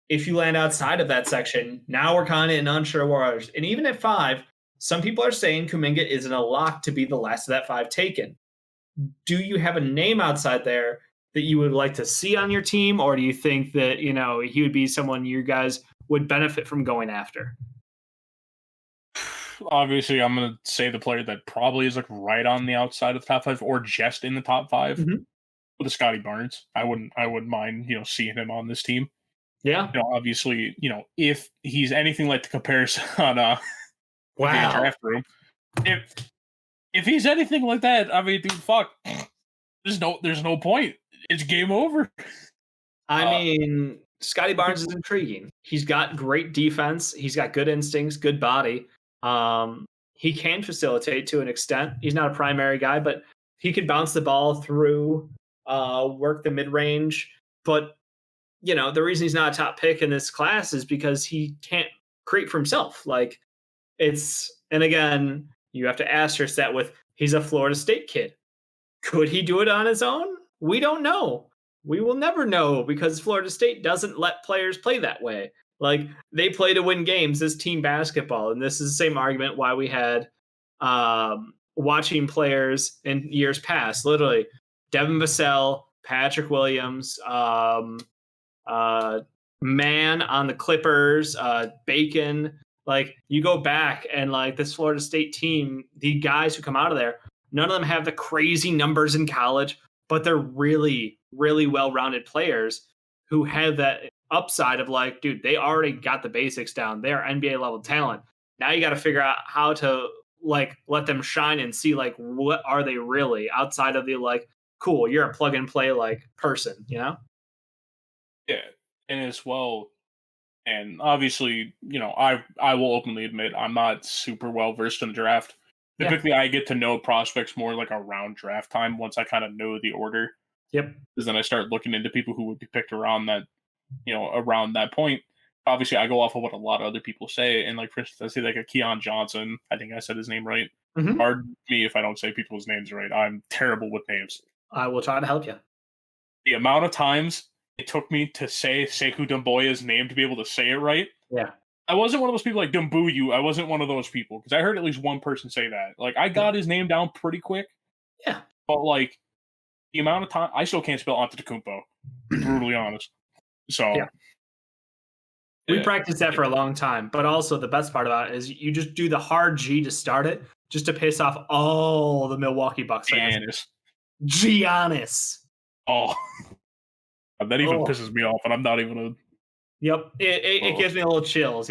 Speaker 2: If you land outside of that section, now we're kind of in unsure waters. And even at five, some people are saying Kuminga isn't a lock to be the last of that five taken. Do you have a name outside there that you would like to see on your team, or do you think that he would be someone you guys would benefit from going after?
Speaker 1: Obviously, I'm gonna say the player that probably is like right on the outside of the top five or just in the top five
Speaker 2: Mhm.
Speaker 1: with Scotty Barnes. I wouldn't mind seeing him on this team.
Speaker 2: Yeah.
Speaker 1: Obviously, if he's anything like the comparison on NBA
Speaker 2: Wow.
Speaker 1: draft room, if he's anything like that, I mean, dude, fuck, there's no point. It's game over.
Speaker 2: I
Speaker 1: Uh,
Speaker 2: mean, Scotty Barnes is intriguing. He's got great defense. He's got good instincts, good body. He can facilitate to an extent. He's not a primary guy, but he can bounce the ball through, work the mid range. But the reason he's not a top pick in this class is because he can't create for himself. Like and again, you have to asterisk that with he's a Florida State kid. Could he do it on his own? We don't know. We will never know because Florida State doesn't let players play that way. Like they play to win games. This team basketball, and this is the same argument why we had watching players in years past. Literally, Devin Vassell, Patrick Williams, Man on the Clippers, Bacon. Like you go back and like this Florida State team, the guys who come out of there, none of them have the crazy numbers in college, but they're really, really well-rounded players who have that upside of like, dude, they already got the basics down. They're NBA level talent. Now you got to figure out how to like let them shine and see like what are they really outside of the like, cool, you're a plug and play like person.
Speaker 1: yeah, and as well, and obviously, I will openly admit I'm not super well versed in the draft.
Speaker 2: Yeah.
Speaker 1: Typically, I get to know prospects more like around draft time once I kind of know the order,
Speaker 2: Yep.
Speaker 1: because then I start looking into people who would be picked around around that point. Obviously, I go off of what a lot of other people say, and like for instance, I say like a Keon Johnson. I think I said his name right.
Speaker 2: Mm-hmm.
Speaker 1: Pardon me if I don't say people's names right. I'm terrible with names.
Speaker 2: I will try to help you.
Speaker 1: The amount of times it took me to say Sekou Doumbouya's name to be able to say it right.
Speaker 2: Yeah.
Speaker 1: I wasn't one of those people like Dumbuyu. I wasn't one of those people because I heard at least one person say that. Like I got his name down pretty quick,
Speaker 2: Yeah.
Speaker 1: but like the amount of time I still can't spell Antetokounmpo. To be brutally honest. So
Speaker 2: Yeah. We
Speaker 1: yeah.
Speaker 2: practiced that for a long time, but also the best part about it is you just do the hard G to start it, just to piss off all the Milwaukee Bucks fans. Giannis.
Speaker 1: Oh, that even
Speaker 2: Oh.
Speaker 1: pisses me off, and I'm not even a.
Speaker 2: Yep. It gives me a little chills.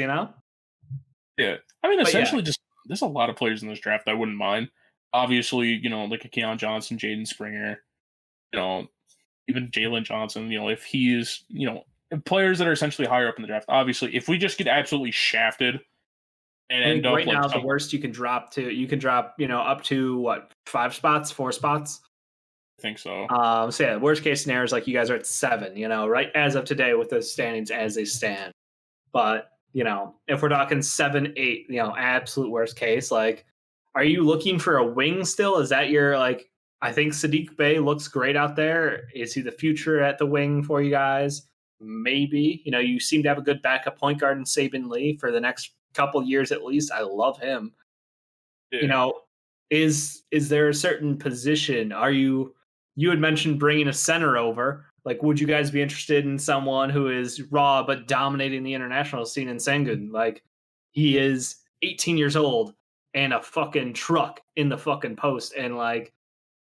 Speaker 1: Yeah. I mean,
Speaker 2: But yeah,
Speaker 1: essentially, just there's a lot of players in this draft I wouldn't mind. Obviously, like a Keon Johnson, Jaden Springer, you know, even Jalen Johnson, if he is, players that are essentially higher up in the draft. Obviously, if we just get absolutely shafted and
Speaker 2: I think
Speaker 1: end up
Speaker 2: right
Speaker 1: like
Speaker 2: now the
Speaker 1: some,
Speaker 2: worst you can drop, up to what, 5 spots, 4 spots.
Speaker 1: I think so.
Speaker 2: So yeah, worst case scenario is like you guys are at 7, right as of today with the standings as they stand. But if we're talking 7, 8, absolute worst case, like, are you looking for a wing still? Is that your like? I think Sadiq Bey looks great out there. Is he the future at the wing for you guys? Maybe. You seem to have a good backup point guard in Saban Lee for the next couple years at least. I love him. you
Speaker 1: Yeah.
Speaker 2: know, is there a certain position? You had mentioned bringing a center over. Like, would you guys be interested in someone who is raw but dominating the international scene in Sengun? Like, he is 18 years old and a fucking truck in the fucking post and like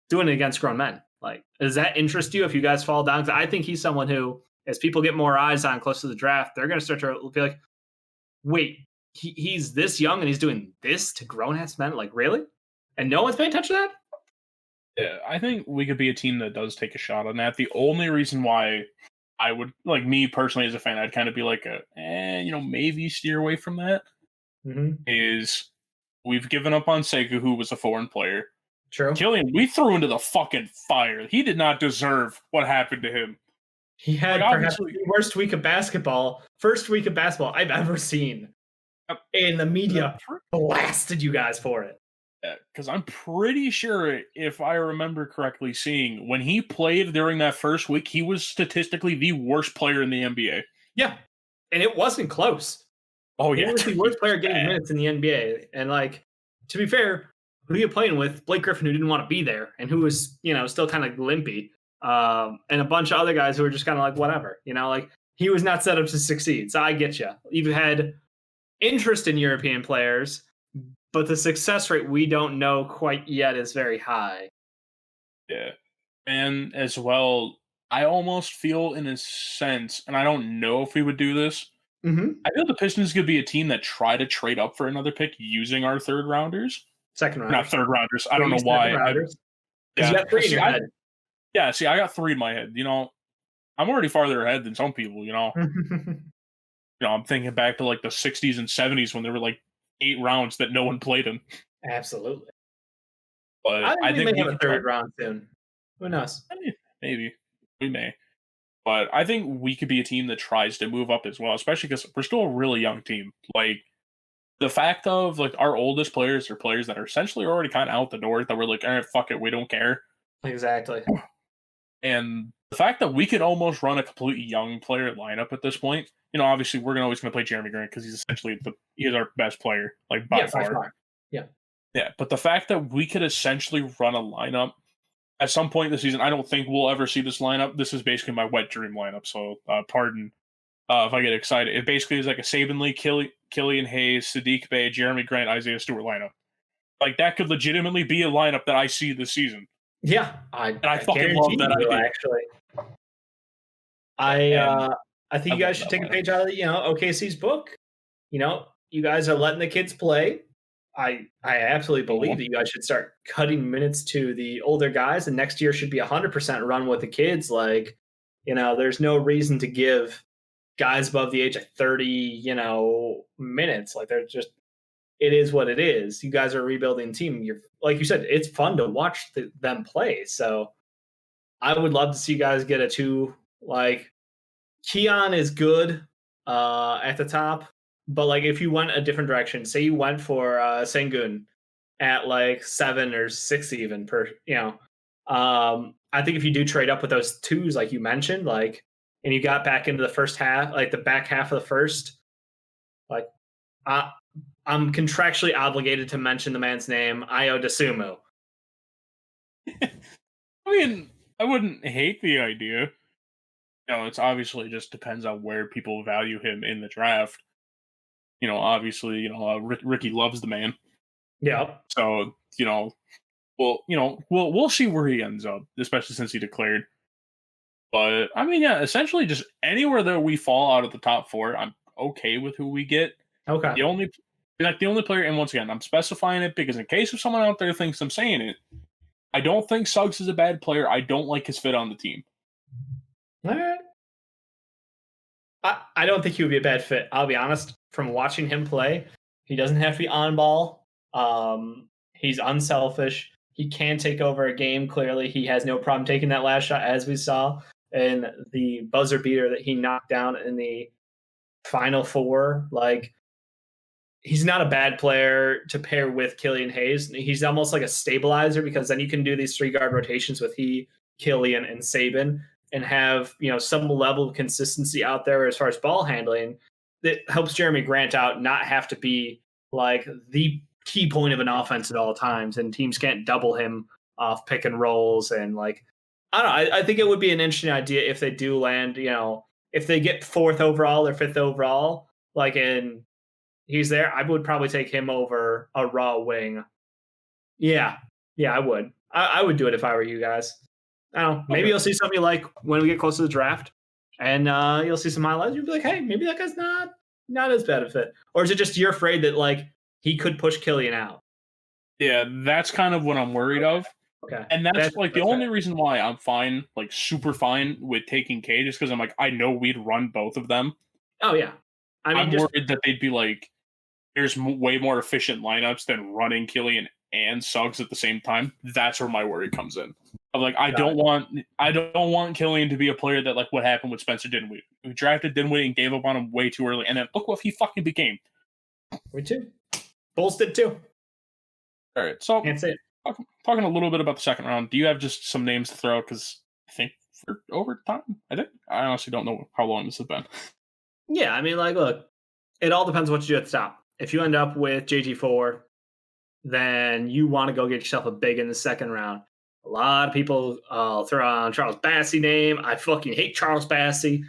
Speaker 2: doing it against grown men. Like, does that interest you if you guys fall down? 'Cause I think he's someone who, as people get more eyes on close to the draft, they're going to start to be like, wait, he's this young and he's doing this to grown ass men? Like, really? And no one's paying attention to that?
Speaker 1: Yeah, I think we could be a team that does take a shot on that. The only reason why I would, like me personally as a fan, I'd kind of be like, maybe steer away from that
Speaker 2: Mm-hmm.
Speaker 1: is we've given up on Seiku, who was a foreign player.
Speaker 2: True.
Speaker 1: Killian, we threw into the fucking fire. He did not deserve what happened to him.
Speaker 2: He
Speaker 1: Like,
Speaker 2: had perhaps
Speaker 1: obviously,
Speaker 2: the worst week of basketball, first week of basketball I've ever seen. And the media blasted you guys for it.
Speaker 1: because I'm pretty sure, if I remember correctly, seeing when he played during that first week, he was statistically the worst player in the NBA.
Speaker 2: Yeah. And it wasn't close.
Speaker 1: Oh,
Speaker 2: He
Speaker 1: yeah.
Speaker 2: was the worst player getting minutes in the NBA. And like, to be fair, who are you playing with? Blake Griffin, who didn't want to be there and who was, still kind of limpy. And a bunch of other guys who were just kind of like, whatever, like he was not set up to succeed. So I get you. You've had interest in European players, but the success rate we don't know quite yet is very high.
Speaker 1: Yeah. And as well, I almost feel in a sense, and I don't know if we would do this,
Speaker 2: Mm-hmm.
Speaker 1: I feel the Pistons could be a team that try to trade up for another pick using our third rounders.
Speaker 2: Second
Speaker 1: Not
Speaker 2: rounders.
Speaker 1: third rounders. I don't know
Speaker 2: 3 second
Speaker 1: why.
Speaker 2: rounders. Because
Speaker 1: Yeah.
Speaker 2: you got 3 in your head.
Speaker 1: See, I got 3 in my head. I'm already farther ahead than some people, I'm thinking back to like the 60s and 70s when there were like 8 rounds that no one played in.
Speaker 2: Absolutely.
Speaker 1: But I
Speaker 2: we
Speaker 1: think
Speaker 2: may
Speaker 1: we
Speaker 2: have a
Speaker 1: could
Speaker 2: third round soon. Who knows?
Speaker 1: maybe we may. But I think we could be a team that tries to move up as well, especially because we're still a really young team. Like, the fact of like our oldest players are players that are essentially already kind of out the door, that we're like, all right, fuck it, we don't care.
Speaker 2: Exactly.
Speaker 1: And the fact that we could almost run a completely young player lineup at this point, obviously we're always going to play Jeremy Grant because he's essentially he's our best player, like by far.
Speaker 2: Yeah.
Speaker 1: Yeah, but the fact that we could essentially run a lineup at some point in the season, I don't think we'll ever see this lineup. This is basically my wet dream lineup, so pardon if I get excited. It basically is like a Saban Lee, Killian Hayes, Sadiq Bey, Jeremy Grant, Isaiah Stewart lineup. Like, that could legitimately be a lineup that I see this season.
Speaker 2: Yeah,
Speaker 1: I fucking love that idea.
Speaker 2: Actually, I think you guys should take a page out of OKC's book. You guys are letting the kids play. I absolutely believe that you guys should start cutting minutes to the older guys, and next year should be 100% run with the kids. Like, there's no reason to give guys above the age of 30, minutes. Like, they're just, it is what it is. You guys are a rebuilding team. You're, like you said, it's fun to watch them play. So I would love to see you guys get a 2. Like, Keon is good at the top, but like if you went a different direction, say you went for Sengun at like 7 or 6 even per, I think if you do trade up with those 2s like you mentioned, like, and you got back into the first half, like the back half of the first, like, I'm contractually obligated to mention the man's name, Ayo Dosunmu.
Speaker 1: I mean, I wouldn't hate the idea. It's obviously just depends on where people value him in the draft. Obviously, Ricky loves the man.
Speaker 2: Yeah.
Speaker 1: So, we'll see where he ends up, especially since he declared. But I mean, yeah, essentially just anywhere that we fall out of the top 4, I'm okay with who we get.
Speaker 2: Okay.
Speaker 1: Like the only player, and once again, I'm specifying it because in case if someone out there thinks I'm saying it, I don't think Suggs is a bad player. I don't like his fit on the team.
Speaker 2: All right. I don't think he would be a bad fit. I'll be honest. From watching him play, he doesn't have to be on ball. He's unselfish. He can take over a game. Clearly, he has no problem taking that last shot, as we saw in the buzzer beater that he knocked down in the Final Four. Like, he's not a bad player to pair with Killian Hayes. He's almost like a stabilizer because then you can do these 3-guard rotations with Killian, and Saban, and have some level of consistency out there as far as ball handling that helps Jeremy Grant out not have to be like the key point of an offense at all times, and teams can't double him off pick and rolls. And like, I don't know, I think it would be an interesting idea if they do land, if they get 4th overall or 5th overall, like, and he's there, I would probably take him over a raw wing. Yeah, I would. I would do it if I were you guys. I don't know. Maybe you'll see something you like when we get close to the draft, and you'll see some highlights. You'll be like, hey, maybe that guy's not as bad a fit. Or is it just you're afraid that like he could push Killian out?
Speaker 1: Yeah, that's kind of what I'm worried of.
Speaker 2: Okay.
Speaker 1: And that's like the only reason why I'm fine, like super fine with taking Cade, is because I'm like, I know we'd run both of them.
Speaker 2: Oh, yeah. I mean,
Speaker 1: I'm worried that they'd be like, there's way more efficient lineups than running Killian and Suggs at the same time. That's where my worry comes in. I'm like, I don't want Killian to be a player that like what happened with Spencer Dinwiddie. We drafted Dinwiddie and gave up on him way too early, and then look what he fucking became.
Speaker 2: Me too. Bulls did too.
Speaker 1: All right, so
Speaker 2: can't say it.
Speaker 1: Talking a little bit about the second round. Do you have just some names to throw out? Because I think for overtime, I honestly don't know how long this has been.
Speaker 2: Yeah, I mean, like, look, it all depends what you do at the top. If you end up with JG4, then you want to go get yourself a big in the second round. A lot of people throw on Charles Bassey name. I fucking hate Charles Bassey,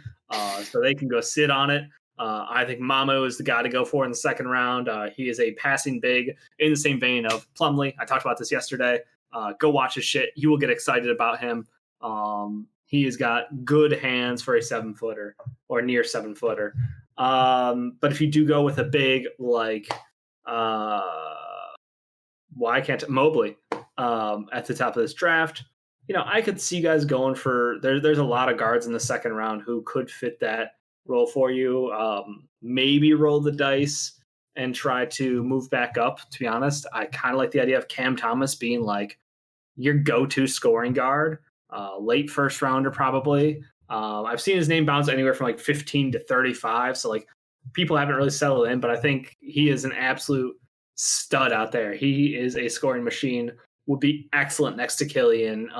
Speaker 2: so they can go sit on it. I think Mamo is the guy to go for in the second round. He is a passing big in the same vein of Plumlee. I talked about this yesterday. Go watch his shit. You will get excited about him. He has got good hands for a 7-footer or near 7-footer. But if you do go with a big like, why can't Mobley at the top of this draft? I could see guys going for there's a lot of guards in the second round who could fit that role for you. Maybe roll the dice and try to move back up. To be honest, I kind of like the idea of Cam Thomas being like your go-to scoring guard, late first rounder probably. I've seen his name bounce anywhere from like 15 to 35. So like people haven't really settled in, but I think he is an absolute stud out there. He is a scoring machine, would be excellent next to Killian,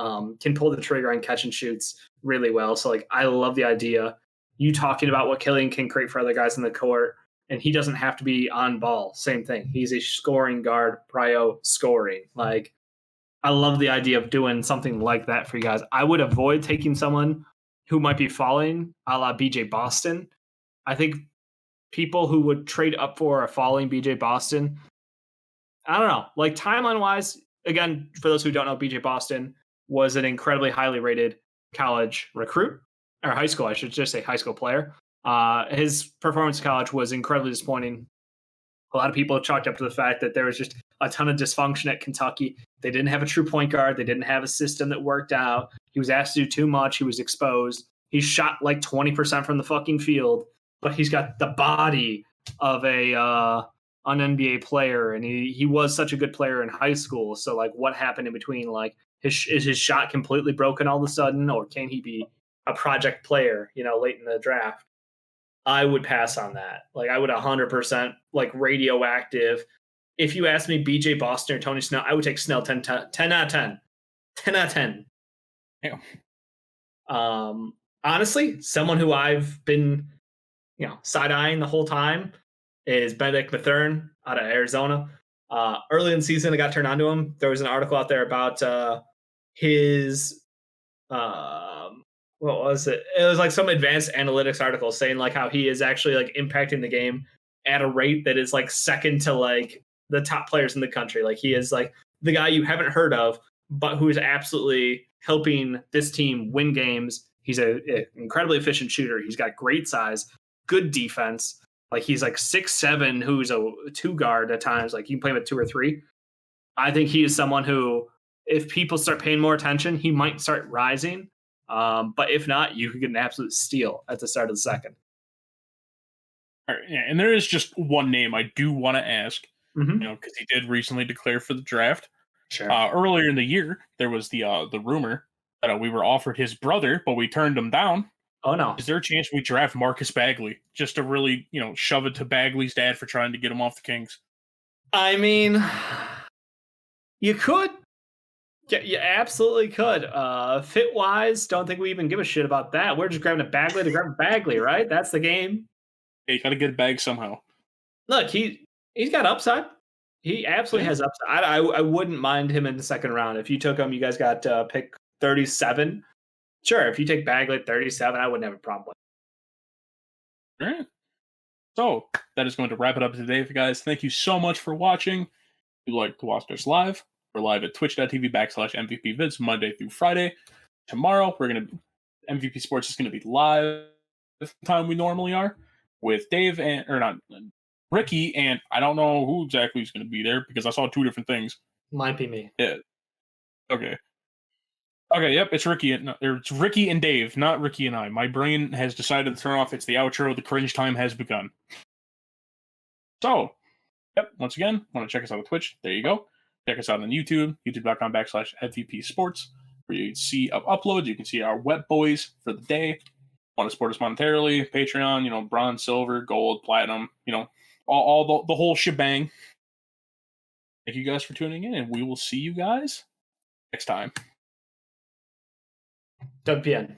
Speaker 2: can pull the trigger on catch and shoots really well. So like, I love the idea. You talking about what Killian can create for other guys in the court, and he doesn't have to be on ball. Same thing. He's a scoring guard, prio scoring. Like, I love the idea of doing something like that for you guys. I would avoid taking someone who might be falling, a la BJ Boston. I think people who would trade up for a falling BJ Boston, I don't know. Like, timeline-wise, again, for those who don't know, BJ Boston was an incredibly highly rated college recruit, or high school, I should just say high school player. His performance in college was incredibly disappointing. A lot of people chalked up to the fact that there was just a ton of dysfunction at Kentucky. They didn't have a true point guard. They didn't have a system that worked out. He was asked to do too much. He was exposed. He shot like 20% from the fucking field, but he's got the body of an NBA player, and he was such a good player in high school. So like, what happened in between? Like, is his shot completely broken all of a sudden, or can he be a project player, late in the draft? I would pass on that. Like, I would 100% like radioactive. If you asked me BJ Boston or Tony Snell, I would take Snell 10 out of 10. 10 out of 10.
Speaker 1: Yeah.
Speaker 2: Honestly, someone who I've been, side-eyeing the whole time is Benedict Mathurin out of Arizona. Early in the season, I got turned on to him. There was an article out there about his what was it? It was like some advanced analytics article saying like how he is actually like impacting the game at a rate that is like second to like the top players in the country. Like, he is like the guy you haven't heard of, but who is absolutely helping this team win games. He's an incredibly efficient shooter. He's got great size, good defense. Like he's like 6'7", who's a 2 guard at times. Like you can play him at 2 or 3. I think he is someone who, if people start paying more attention, he might start rising. But if not, you could get an absolute steal at the start of the second.
Speaker 1: All right, yeah, and there is just one name I do want to ask,
Speaker 2: Mm-hmm.
Speaker 1: because he did recently declare for the draft.
Speaker 2: Sure.
Speaker 1: Earlier in the year, there was the rumor that we were offered his brother, but we turned him down.
Speaker 2: Oh no.
Speaker 1: Is there a chance we draft Marcus Bagley just to really, shove it to Bagley's dad for trying to get him off the Kings?
Speaker 2: I mean, you could. Yeah, you absolutely could. Fit wise, don't think we even give a shit about that. We're just grabbing a Bagley to grab a Bagley, right? That's the game.
Speaker 1: Hey, you got to get a bag somehow.
Speaker 2: Look, he's got upside. He absolutely has upside. I wouldn't mind him in the second round. If you took him, you guys got pick 37. Sure, if you take Bagley at 37, I wouldn't have a problem with
Speaker 1: All right. So that is going to wrap it up today, guys. Thank you so much for watching. If you'd like to watch us live, we're live at twitch.tv/MVP vids Monday through Friday. Tomorrow, MVP Sports is going to be live the time we normally are with Dave Ricky, and I don't know who exactly is going to be there because I saw 2 different things.
Speaker 2: Might be me.
Speaker 1: Yeah. Okay. Yep, it's Ricky and Dave, not Ricky and I. My brain has decided to turn off. It's the outro. The cringe time has begun. So, yep, once again, want to check us out on Twitch? There you go. Check us out on YouTube, youtube.com/MVP Sports, where you can see uploads. You can see our wet boys for the day. Want to support us monetarily? Patreon, bronze, silver, gold, platinum, all the whole shebang. Thank you guys for tuning in, and we will see you guys next time.
Speaker 2: WPN.